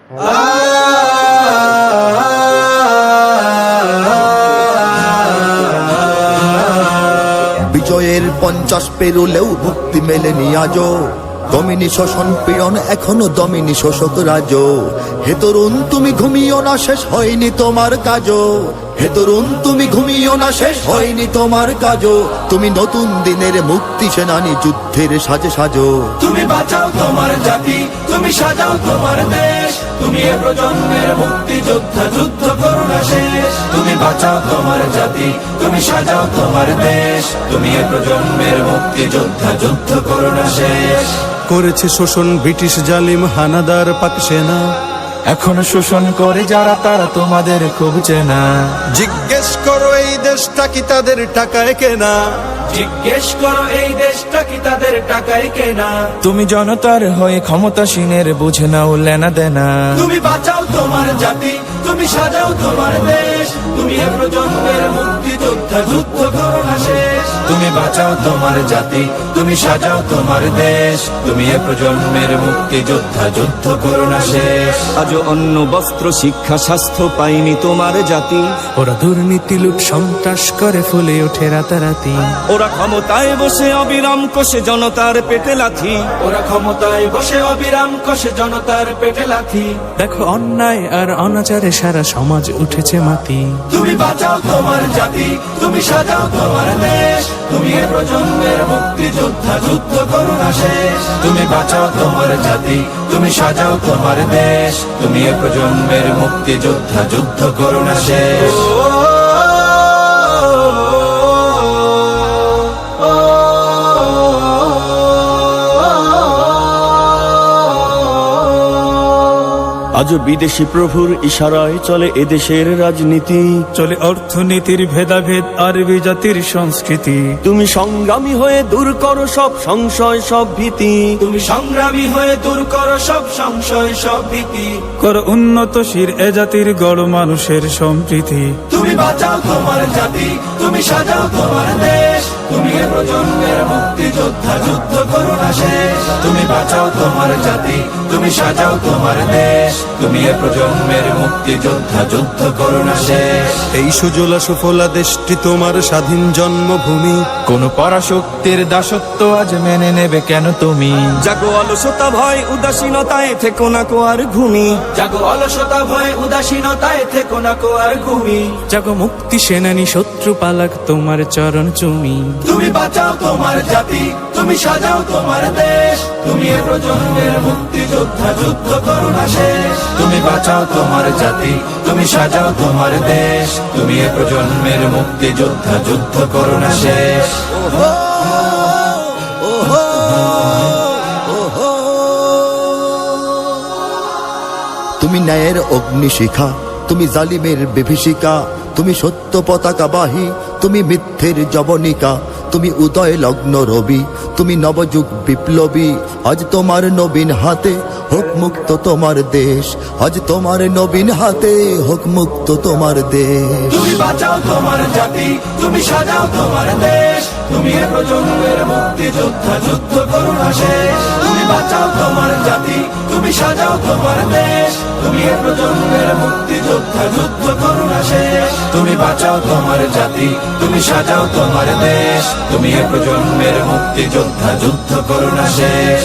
বিজয়ের 50 পেরুলেও মুক্তি মেলেনি আজও, দমিনী শোষণ পীড়ন এখনো দমিনী শোষক রাজ। হে তরুণ তুমি ঘুমিও না, শেষ হয়নি তোমার কাজও। হে তরুণ তুমি ঘুমিও না, শেষ হয়নি তোমার কাজও। তুমি নতুন দিনের মুক্তি সেনানী, যুদ্ধের সাজে সাজো। তুমি বাঁচাও তোমার জাতি, তুমি সাজাও তোমার দেশ। তুমি এ প্রজন্মের মুক্তি যোদ্ধা, যুদ্ধ করো না শেষ। তুমি বাঁচাও তোমার জাতি, তুমি সাজাও তোমার দেশ। তুমি এ প্রজন্মের মুক্তি যোদ্ধা, যুদ্ধ করো না শেষ। করেছে শোষণ ব্রিটিশ জালিম হানাদার পাক সেনা, এখনো শোষণ করে যারা তারা তোমাদের খুব চেনা। জিজ্ঞেস করো এই দেশটা কি তাদের টাকায় কেনা? জিজ্ঞেস করো এই দেশটা কি তাদের টাকায় কেনা? তুমি জনতার হয়ে ক্ষমতাসীনের বুঝে নাও লেনা দেনা। তুমি বাঁচাও তোমার জাতি, তুমি সাজাও তোমার দেশ। তুমি এ প্রজন্মের মুক্তি যোদ্ধা, যুদ্ধ করো না শেষ। তুমি বাঁচাও তোমার জাতি, তুমি সাজাও তোমার দেশ। তুমি এ প্রজন্মের মুক্তি যোদ্ধা, যুদ্ধ করো না শেষ। আজও অন্ন বস্ত্র শিক্ষা স্বাস্থ্য পাইনি তোমার জাতি। ওরা দুর্নীতি লুট সন্ত্রাস করে ফুলে ওঠে রাতারাতি। ওরা ক্ষমতায় বসে অবিরাম কষে জনতার পেটে লাথি। ওরা ক্ষমতায় বসে অবিরাম কষে জনতার পেটে লাথি। দেখো অন্যায় আর অনাচারে সারা সমাজ উঠেছে মাতি। তুমি বাঁচাও তোমার জাতি, তুমি সাজাও তোমার দেশ। তুমি এ প্রজন্মের মুক্তি যোদ্ধা, যুদ্ধ করো না শেষ। তুমি বাঁচাও তোমার জাতি, তুমি সাজাও তোমার দেশ। তুমি এ প্রজন্মের মুক্তি যোদ্ধা, যুদ্ধ করো না শেষ। আজও বিদেশি প্রভুর ইশারায় চলে এদেশের রাজনীতি। চলে অর্থনীতির ভেদাভেদ আরবি জাতির সংস্কৃতি। তুমি সংগ্রামী হয়ে দূর করো সব সংশয় সব ভীতি। তুমি সংগ্রামী হয়ে দূর করো সব সংশয় সব ভীতি। করো উন্নতশীল এ জাতির গড় মানুষের সম্প্রীতি। তুমি বাঁচাও তোমার জাতি, তুমি সাজাও তোমার দেশ। তুমি এ প্রজন্মের মুক্তি যোদ্ধা, যুদ্ধ করো না শেষ। তুমি বাঁচাও তোমার জাতি, তুমি সাজাও তোমার দেশ। তুমি এ প্রজন্মের মুক্তি যোদ্ধা, যুদ্ধ করো না শেষ। এই সুজলা সুফলা দেশটি তোমার স্বাধীন জন্মভূমি। কোন পরাশক্তির দাসত্ব আজ মেনে নেবে কেন তুমি? জাগো অলসতা ভয় উদাসীনতায় থেকো না কো আর ঘুমি। জাগো অলসতা ভয় উদাসীনতায় থেকো না কো আর ঘুমি। জাগো মুক্তি সেনানী শত্রু পালাক তোমার চরণ চুমি। তুমি বাঁচাও তোমার জাতি, তুমি সাজাও তোমার দেশ। তুমি এ প্রজন্মের মুক্তি যোদ্ধা, যুদ্ধ করো না শেষ। তুমি বাঁচাও তোমার জাতি, তুমি সাজাও তোমার দেশ। তুমি এ প্রজন্মের মুক্তি যোদ্ধা, যুদ্ধ করো না শেষ। তুমি ন্যায়ের অগ্নিশিখা, তুমি জালিমের বিভীষিকা। তুমি সত্য পতাকা বাহী, তুমি মিথ্যের জবনিকা। তুমি উদয় লগ্ন রবি, তুমি নবযুগ বিপ্লবী। আজ তোমার নবীন হাতে হোক মুক্ত তোমার দেশ। আজ তোমার নবীন হাতে হোক মুক্ত তোমার দেশ। তুমি বাঁচাও তোমার জাতি, তুমি সাজাও তোমার দেশ। তুমি এ প্রজন্মের মুক্তি যোদ্ধা, যুদ্ধ করো না শেষ। তুমি বাঁচাও তোমার জাতি, তুমি সাজাও তোমার দেশ। তুমি এ প্রজন্মের মুক্তি যোদ্ধা, যুদ্ধ করো না শেষ। তুমি বাঁচাও তোমার জাতি, তুমি সাজাও তোমার দেশ। তুমি এ প্রজন্মের মুক্তি যোদ্ধা, যুদ্ধ করো না শেষ।